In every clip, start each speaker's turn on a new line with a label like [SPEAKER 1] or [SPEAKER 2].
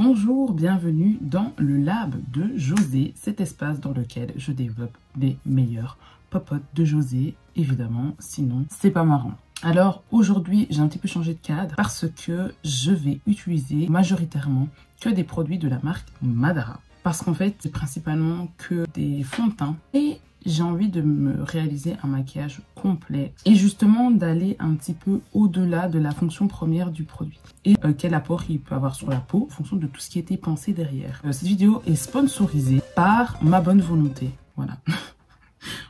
[SPEAKER 1] Bonjour, bienvenue dans le lab de José, cet espace dans lequel je développe les meilleurs popotes de José, évidemment, sinon c'est pas marrant. Alors aujourd'hui j'ai un petit peu changé de cadre parce que je vais utiliser majoritairement que des produits de la marque Madara. Parce qu'en fait c'est principalement que des fonds de teint et j'ai envie de me réaliser un maquillage complet et justement d'aller un petit peu au-delà de la fonction première du produit et quel apport il peut avoir sur la peau en fonction de tout ce qui a été pensé derrière. Cette vidéo est sponsorisée par ma bonne volonté, voilà.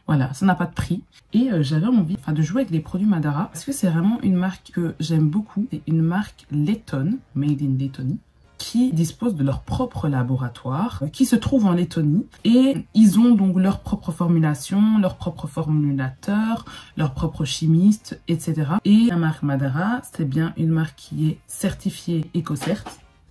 [SPEAKER 1] Voilà, ça n'a pas de prix et j'avais envie de jouer avec les produits Madara parce que c'est vraiment une marque que j'aime beaucoup. C'est une marque lettonne, made in Lettonie, qui dispose de leur propre laboratoire qui se trouve en Lettonie et ils ont donc leur propre formulation, leur propre formulateur, leur propre chimiste, etc. Et la marque Madara, c'est bien une marque qui est certifiée EcoCert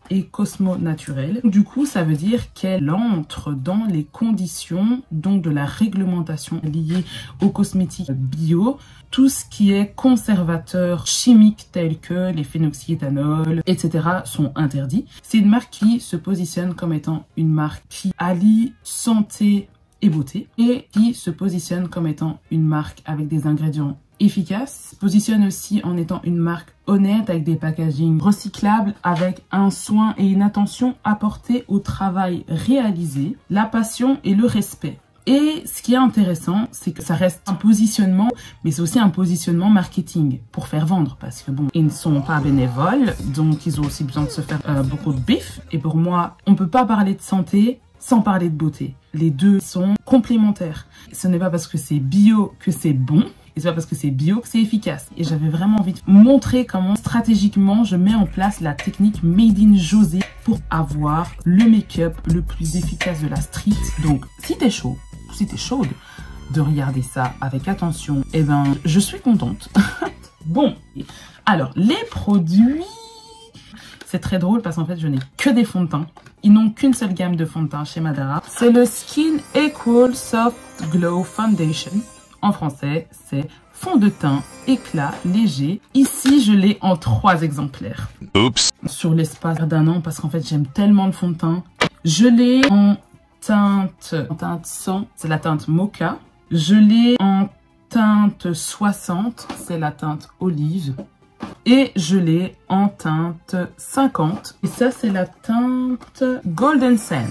[SPEAKER 1] et Cosmo Naturel. Du coup, ça veut dire qu'elle entre dans les conditions donc de la réglementation liée aux cosmétiques bio, tout ce qui est conservateurs chimiques tels que les phénoxyéthanols, etc. sont interdits. C'est une marque qui se positionne comme étant une marque qui allie santé et beauté et qui se positionne comme étant une marque avec des ingrédients efficace, positionne aussi en étant une marque honnête avec des packaging recyclables, avec un soin et une attention apportée au travail réalisé, la passion et le respect. Et ce qui est intéressant, c'est que ça reste un positionnement, mais c'est aussi un positionnement marketing pour faire vendre. Parce que bon, ils ne sont pas bénévoles, donc ils ont aussi besoin de se faire beaucoup de bif. Et pour moi, on ne peut pas parler de santé sans parler de beauté. Les deux sont complémentaires. Ce n'est pas parce que c'est bio que c'est bon. Et c'est pas parce que c'est bio que c'est efficace. Et j'avais vraiment envie de montrer comment stratégiquement je mets en place la technique Made in José pour avoir le make-up le plus efficace de la street. Donc si t'es chaud, si t'es chaude de regarder ça avec attention, eh ben je suis contente. Bon, alors les produits, c'est très drôle parce qu'en fait je n'ai que des fonds de teint. Ils n'ont qu'une seule gamme de fonds de teint chez Madara. C'est le Skin Equal Soft Glow Foundation. En français, c'est fond de teint, éclat, léger. Ici, je l'ai en 3 exemplaires. Oups. Sur l'espace d'un an, parce qu'en fait, j'aime tellement le fond de teint. Je l'ai en teinte 100, c'est la teinte Mocha. Je l'ai en teinte 60, c'est la teinte Olive. Et je l'ai en teinte 50. Et ça, c'est la teinte Golden Sand.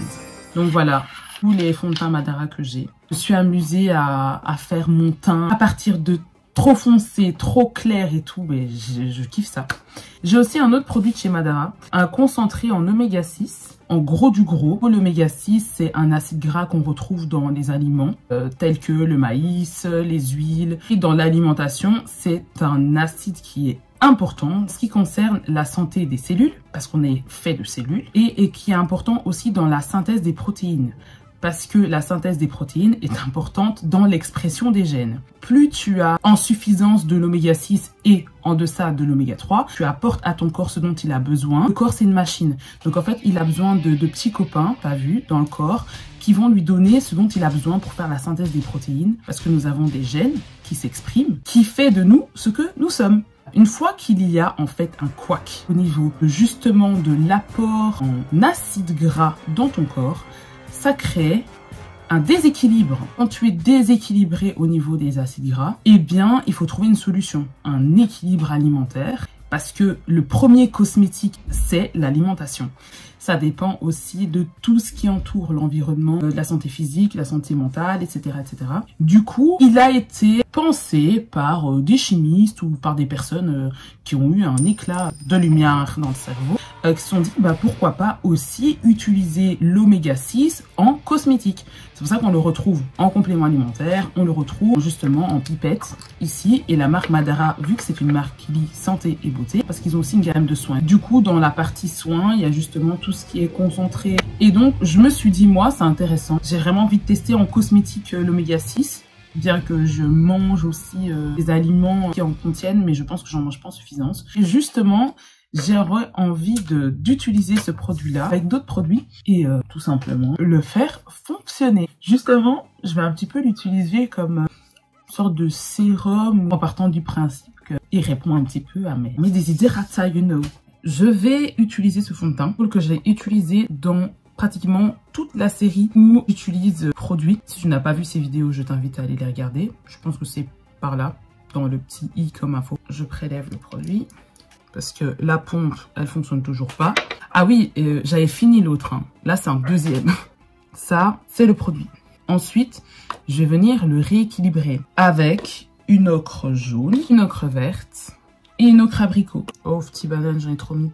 [SPEAKER 1] Donc voilà, tous les fonds de teint Madara que j'ai. Je suis amusée à faire mon teint à partir de trop foncé, trop clair et tout, mais je kiffe ça. J'ai aussi un autre produit de chez Madara, un concentré en oméga 6, en gros du gros. L'oméga 6, c'est un acide gras qu'on retrouve dans les aliments, tels que le maïs, les huiles. Et dans l'alimentation, c'est un acide qui est important, ce qui concerne la santé des cellules, parce qu'on est fait de cellules, et qui est important aussi dans la synthèse des protéines. Parce que la synthèse des protéines est importante dans l'expression des gènes. Plus tu as en suffisance de l'oméga 6 et en deçà de l'oméga 3, tu apportes à ton corps ce dont il a besoin. Le corps, c'est une machine. Donc en fait, il a besoin de petits copains, pas vu, dans le corps, qui vont lui donner ce dont il a besoin pour faire la synthèse des protéines. Parce que nous avons des gènes qui s'expriment, qui fait de nous ce que nous sommes. Une fois qu'il y a en fait un couac au niveau justement de l'apport en acides gras dans ton corps, ça crée un déséquilibre. Quand tu es déséquilibré au niveau des acides gras, eh bien, il faut trouver une solution, un équilibre alimentaire, parce que le premier cosmétique, c'est l'alimentation. Ça dépend aussi de tout ce qui entoure l'environnement, de la santé physique, la santé mentale, etc., etc. Du coup, il a été pensé par des chimistes ou par des personnes qui ont eu un éclat de lumière dans le cerveau, qui se sont dit, bah, pourquoi pas aussi utiliser l'oméga 6 en cosmétique. C'est pour ça qu'on le retrouve en complément alimentaire, on le retrouve justement en pipette ici. Et la marque Madara, vu que c'est une marque qui lie santé et beauté, parce qu'ils ont aussi une gamme de soins. Du coup, dans la partie soins, il y a justement tout ce qui est concentré. Et donc, je me suis dit, moi, c'est intéressant. J'ai vraiment envie de tester en cosmétique l'oméga 6. Bien que je mange aussi des aliments qui en contiennent, mais je pense que j'en mange pas en suffisance. Et justement, j'aurais envie d'utiliser ce produit-là avec d'autres produits et tout simplement le faire fonctionner. Justement, je vais un petit peu l'utiliser comme une sorte de sérum en partant du principe qu'il répond un petit peu à mes désiderata, you know. Je vais utiliser ce fond de teint que j'ai utilisé dans pratiquement toute la série où j'utilise produits. Si tu n'as pas vu ces vidéos, je t'invite à aller les regarder. Je pense que c'est par là, dans le petit i comme info. Je prélève le produit parce que la pompe, elle fonctionne toujours pas. Ah oui, j'avais fini l'autre. Hein. Là, c'est un deuxième. Ça, c'est le produit. Ensuite, je vais venir le rééquilibrer avec une ocre jaune, une ocre verte et une ocre abricot. Oh, petit banane, j'en ai trop mis.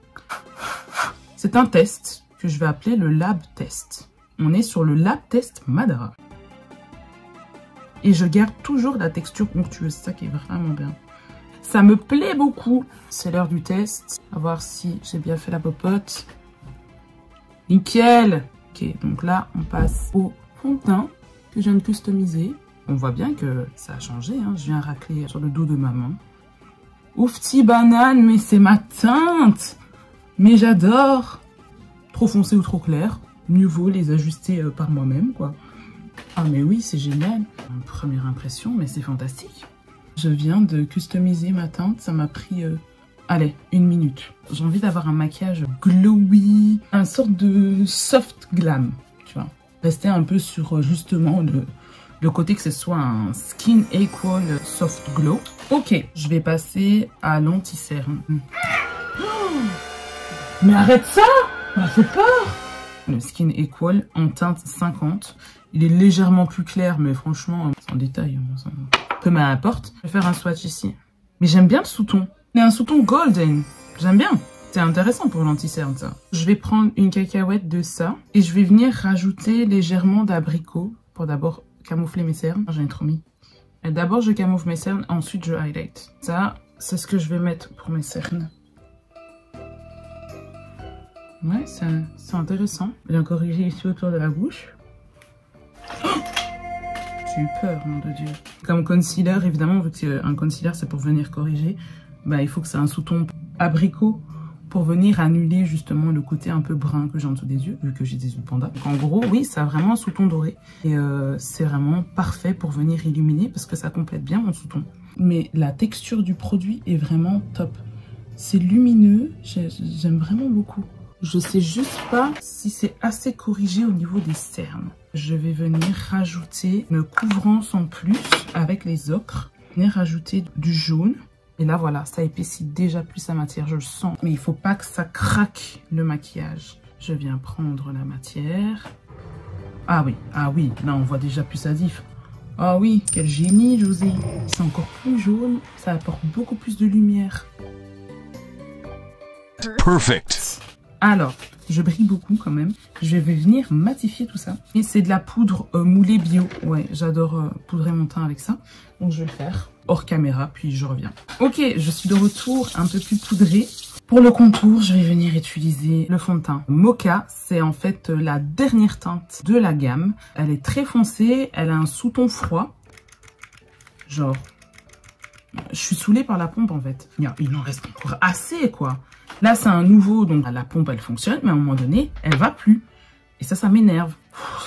[SPEAKER 1] C'est un test que je vais appeler le Lab Test. On est sur le Lab Test Madara. Et je garde toujours la texture onctueuse, c'est ça qui est vraiment bien. Ça me plaît beaucoup. C'est l'heure du test. On va voir si j'ai bien fait la popote. Nickel. Ok, donc là, on passe au fond de teint que je viens de customiser. On voit bien que ça a changé. Hein. Je viens racler sur le dos de ma main. Ouf, petit banane, mais c'est ma teinte. Mais j'adore. Trop foncé ou trop clair. Mieux vaut les ajuster par moi-même, quoi. Ah, mais oui, c'est génial. Une première impression, mais c'est fantastique. Je viens de customiser ma teinte. Ça m'a pris, allez, 1 minute. J'ai envie d'avoir un maquillage glowy, un sorte de soft glam, tu vois. Rester un peu sur, justement, le côté que ce soit un skin equal soft glow. Ok, je vais passer à l'anti-cerne. Oh, mais arrête ça! Ça fait peur! Le Skin Equal en teinte 50. Il est légèrement plus clair, mais franchement, sans détail, ça peu m'importe. Je vais faire un swatch ici. Mais j'aime bien le sous-ton. Il y a un sous-ton golden. J'aime bien. C'est intéressant pour l'anti-cerne, ça. Je vais prendre une cacahuète de ça. Et je vais venir rajouter légèrement d'abricot pour d'abord camoufler mes cernes. J'en ai trop mis. D'abord, je camoufle mes cernes. Ensuite, je highlight. Ça, c'est ce que je vais mettre pour mes cernes. Ouais, c'est intéressant. J'ai corrigé ici autour de la bouche. Oh, j'ai eu peur, nom de Dieu. Comme concealer, évidemment, vu qu'un concealer, c'est pour venir corriger, bah, il faut que c'est un sous-ton abricot pour venir annuler justement le côté un peu brun que j'ai en dessous des yeux, vu que j'ai des yeux de panda. Donc en gros, oui, ça a vraiment un sous-ton doré. Et c'est vraiment parfait pour venir illuminer parce que ça complète bien mon sous-ton. Mais la texture du produit est vraiment top. C'est lumineux, j'aime vraiment beaucoup. Je sais juste pas si c'est assez corrigé au niveau des cernes. Je vais venir rajouter une couvrance en plus avec les ocres. Venir rajouter du jaune. Et là, voilà, ça épaissit déjà plus la matière, je le sens. Mais il faut pas que ça craque le maquillage. Je viens prendre la matière. Ah oui, là on voit déjà plus sa diff. Ah oui, quel génie, José. C'est encore plus jaune, ça apporte beaucoup plus de lumière.
[SPEAKER 2] Perfect.
[SPEAKER 1] Alors, je brille beaucoup quand même. Je vais venir matifier tout ça. Et c'est de la poudre moulée bio. Ouais, j'adore poudrer mon teint avec ça. Donc je vais le faire hors caméra, puis je reviens. Ok, je suis de retour un peu plus poudrée. Pour le contour, je vais venir utiliser le fond de teint Mocha. C'est en fait la dernière teinte de la gamme. Elle est très foncée, elle a un sous-ton froid. Genre, je suis saoulée par la pompe en fait. Il en reste encore assez quoi. Là, c'est un nouveau, donc la pompe, elle fonctionne, mais à un moment donné, elle va plus. Et ça m'énerve.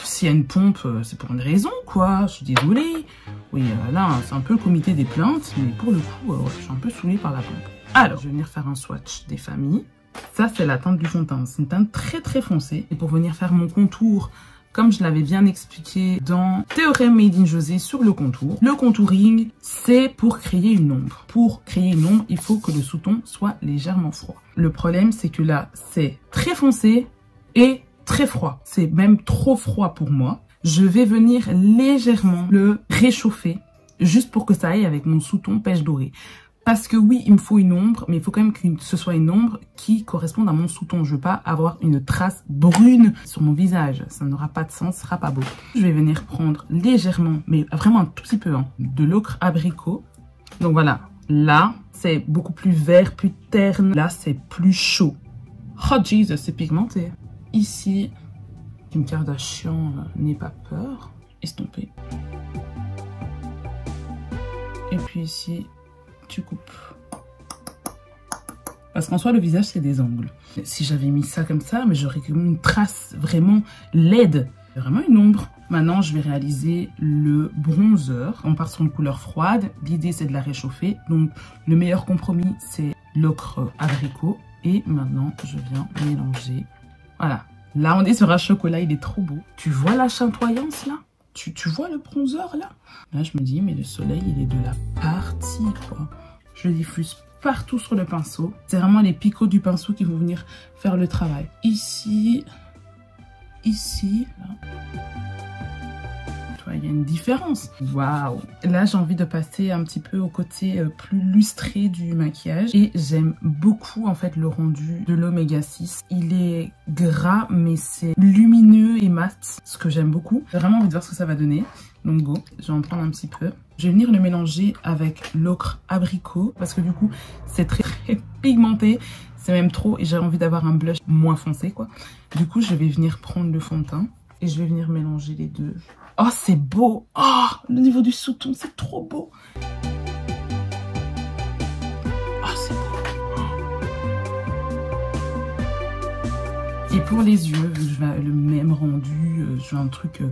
[SPEAKER 1] S'il y a une pompe, c'est pour une raison, quoi. Je suis désolée. Oui, là, c'est un peu le comité des plaintes, mais pour le coup, ouais, je suis un peu saoulée par la pompe. Alors, je vais venir faire un swatch des familles. Ça, c'est la teinte du fond de teint. C'est une teinte très, très foncée. Et pour venir faire mon contour, comme je l'avais bien expliqué dans Théorème Made in José sur le contour, le contouring, c'est pour créer une ombre. Pour créer une ombre, il faut que le sous-ton soit légèrement froid. Le problème, c'est que là, c'est très foncé et très froid. C'est même trop froid pour moi. Je vais venir légèrement le réchauffer, juste pour que ça aille avec mon sous-ton pêche dorée. Parce que oui, il me faut une ombre, mais il faut quand même que ce soit une ombre qui corresponde à mon sous-ton. Je veux pas avoir une trace brune sur mon visage. Ça n'aura pas de sens, ce sera pas beau. Je vais venir prendre légèrement, mais vraiment un tout petit peu, hein, de l'ocre abricot. Donc voilà, là, c'est beaucoup plus vert, plus terne. Là, c'est plus chaud. Oh Jesus, c'est pigmenté. Ici, Kim Kardashian n'aie pas peur. Estompé. Et puis ici, tu coupes. Parce qu'en soi, le visage, c'est des angles. Si j'avais mis ça comme ça, mais j'aurais comme une trace vraiment laide. Vraiment une ombre. Maintenant, je vais réaliser le bronzer. On part sur une couleur froide. L'idée, c'est de la réchauffer. Donc, le meilleur compromis, c'est l'ocre abricot. Et maintenant, je viens mélanger. Voilà. Là, on est sur un chocolat, il est trop beau. Tu vois la chatoyance là? Tu vois le bronzer là? Là, je me dis, mais le soleil, il est de la partie, quoi. Je le diffuse partout sur le pinceau. C'est vraiment les picots du pinceau qui vont venir faire le travail. Ici, là. Il y a une différence. Waouh! Là, j'ai envie de passer un petit peu au côté plus lustré du maquillage. Et j'aime beaucoup, en fait, le rendu de l'Oméga 6. Il est gras, mais c'est lumineux et mat, ce que j'aime beaucoup. J'ai vraiment envie de voir ce que ça va donner. Donc, go, je vais en prendre un petit peu. Je vais venir le mélanger avec l'ocre abricot, parce que du coup, c'est très pigmenté. C'est même trop, et j'ai envie d'avoir un blush moins foncé, quoi. Du coup, je vais venir prendre le fond de teint, et je vais venir mélanger les deux. Oh, c'est beau! Oh, le niveau du sous-ton, c'est trop beau! Oh, c'est beau! Et pour les yeux, vu que je vais le même rendu, je veux un truc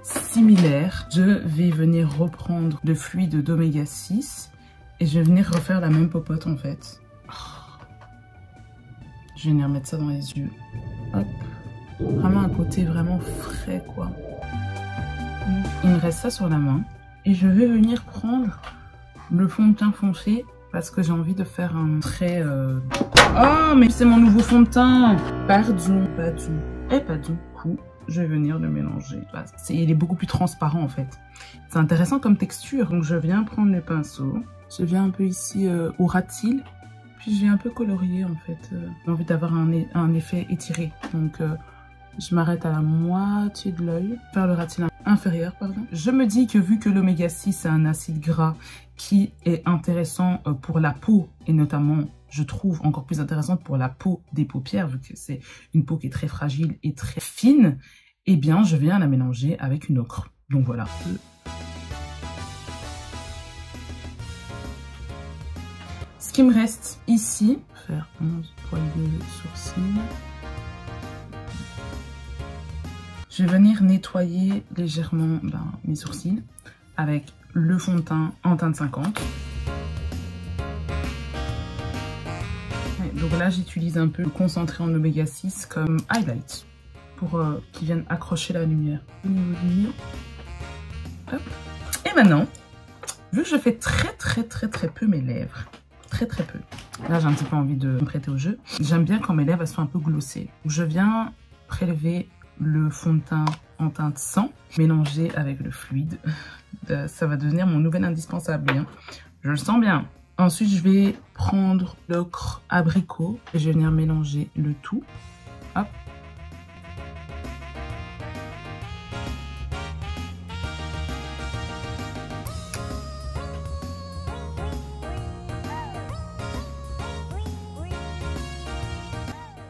[SPEAKER 1] similaire, je vais venir reprendre le fluide d'Oméga 6 et je vais venir refaire la même popote en fait. Oh. Je vais venir mettre ça dans les yeux. Hop! Vraiment un côté vraiment frais, quoi. Il me reste ça sur la main et je vais venir prendre le fond de teint foncé parce que j'ai envie de faire un trait... Oh, mais c'est mon nouveau fond de teint! Pardon, et pas du coup, je vais venir le mélanger. Il est beaucoup plus transparent en fait. C'est intéressant comme texture. Donc je viens prendre le pinceau, je viens un peu ici au ras de cils, puis je viens un peu colorier en fait. J'ai envie d'avoir un effet étiré. Donc je m'arrête à la moitié de l'œil, faire le ras de cils inférieur, pardon. Je me dis que vu que l'Oméga 6 est un acide gras qui est intéressant pour la peau et notamment, je trouve, encore plus intéressante pour la peau des paupières vu que c'est une peau qui est très fragile et très fine, eh bien, je viens la mélanger avec une ocre. Donc voilà. Ce qui me reste ici, faire 11 poils de sourcils. Je vais venir nettoyer légèrement mes sourcils avec le fond de teint en teinte 50. Donc là, j'utilise un peu le concentré en Oméga 6 comme highlight pour qu'il vienne accrocher la lumière au niveau du mur. Hop. Et maintenant, vu que je fais très peu mes lèvres, très peu. Là, j'ai un petit peu envie de me prêter au jeu. J'aime bien quand mes lèvres elles sont un peu glossées. Je viens prélever le fond de teint en teinte 100 mélangé avec le fluide. Ça va devenir mon nouvel indispensable. Hein. Je le sens bien. Ensuite, je vais prendre l'ocre abricot et je vais venir mélanger le tout. Hop.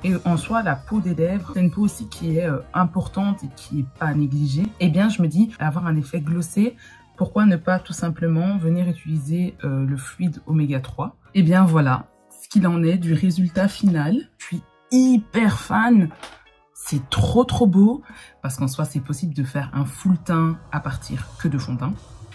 [SPEAKER 1] Et en soi, la peau des lèvres, c'est une peau aussi qui est importante et qui n'est pas négligée. Eh bien, je me dis, avoir un effet glossé, pourquoi ne pas tout simplement venir utiliser le fluide Oméga 3? Eh bien, voilà ce qu'il en est du résultat final. Je suis hyper fan. C'est trop beau parce qu'en soi, c'est possible de faire un full teint à partir que de fond de teint.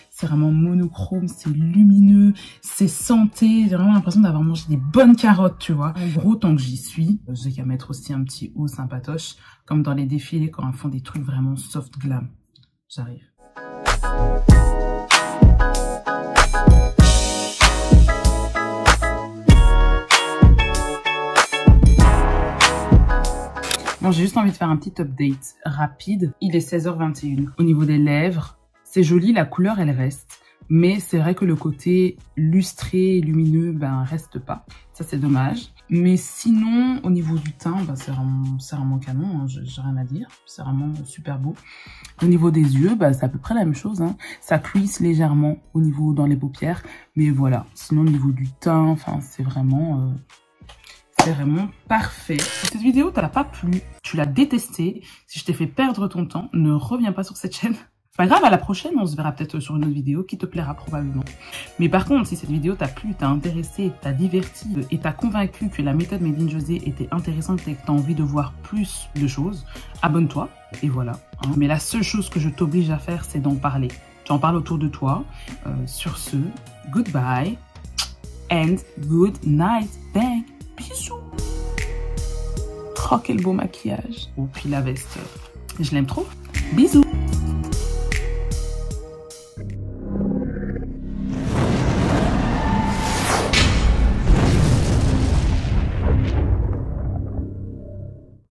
[SPEAKER 1] C'est vraiment monochrome, c'est lumineux, c'est santé. J'ai vraiment l'impression d'avoir mangé des bonnes carottes, tu vois. En gros, tant que j'y suis, j'ai qu'à mettre aussi un petit haut sympatoche, comme dans les défilés quand ils font des trucs vraiment soft glam. J'arrive. Bon, j'ai juste envie de faire un petit update rapide. Il est 16h21. Au niveau des lèvres, c'est joli, la couleur elle reste, mais c'est vrai que le côté lustré, lumineux, reste pas. Ça c'est dommage. Mais sinon, au niveau du teint, c'est vraiment canon, hein, j'ai rien à dire. C'est vraiment super beau. Au niveau des yeux, c'est à peu près la même chose. Hein. Ça cuisse légèrement au niveau dans les paupières, mais voilà. Sinon au niveau du teint, c'est vraiment parfait. Si cette vidéo t'as pas plu, tu l'as détestée, si je t'ai fait perdre ton temps, ne reviens pas sur cette chaîne. C'est pas grave, à la prochaine, on se verra peut-être sur une autre vidéo qui te plaira probablement. Mais par contre, si cette vidéo t'a plu, t'a intéressé, t'a diverti et t'a convaincu que la méthode Made in José était intéressante et que t'as envie de voir plus de choses, abonne-toi et voilà. Hein. Mais la seule chose que je t'oblige à faire, c'est d'en parler. Tu en parles autour de toi. Sur ce, goodbye and good night. Bang. Bisous. Oh, quel beau maquillage. Oh, puis la veste, je l'aime trop. Bisous.